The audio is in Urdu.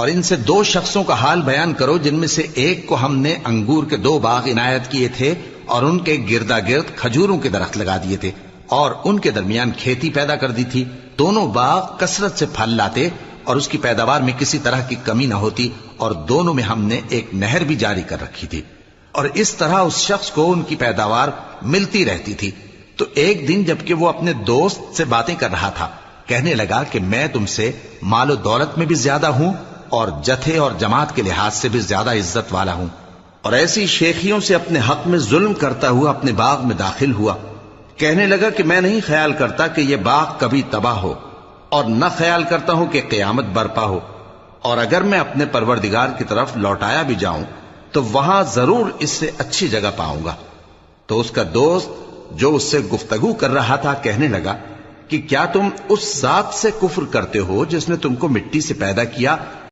اور ان سے 2 شخصوں کا حال بیان کرو جن میں سے ایک کو ہم نے انگور کے 2 باغ عنایت کیے تھے اور ان کے گردا گرد کھجوروں کے درخت لگا دیے تھے اور ان کے درمیان کھیتی پیدا کر دی تھی. دونوں باغ کثرت سے پھل لاتے اور اس کی پیداوار میں کسی طرح کی کمی نہ ہوتی، اور دونوں میں ہم نے ایک نہر بھی جاری کر رکھی تھی. اور اس طرح اس شخص کو ان کی پیداوار ملتی رہتی تھی. تو ایک دن جبکہ وہ اپنے دوست سے باتیں کر رہا تھا، کہنے لگا کہ میں تم سے مال و دولت میں بھی زیادہ ہوں اور جتھے اور جماعت کے لحاظ سے بھی زیادہ عزت والا ہوں. اور ایسی شیخیوں سے اپنے حق میں ظلم کرتا ہوا اپنے باغ میں داخل ہوا. کہنے لگا کہ میں نہیں خیال کرتا کہ یہ باغ کبھی تباہ ہو، اور نہ خیال کرتا ہوں کہ قیامت برپا ہو، اور اگر میں اپنے پروردگار کی طرف لوٹایا بھی جاؤں تو وہاں ضرور اس سے اچھی جگہ پاؤں گا. تو اس کا دوست جو اس سے گفتگو کر رہا تھا کہنے لگا کہ کیا تم اس ذات سے کفر کرتے ہو جس نے تم کو مٹی سے پیدا کیا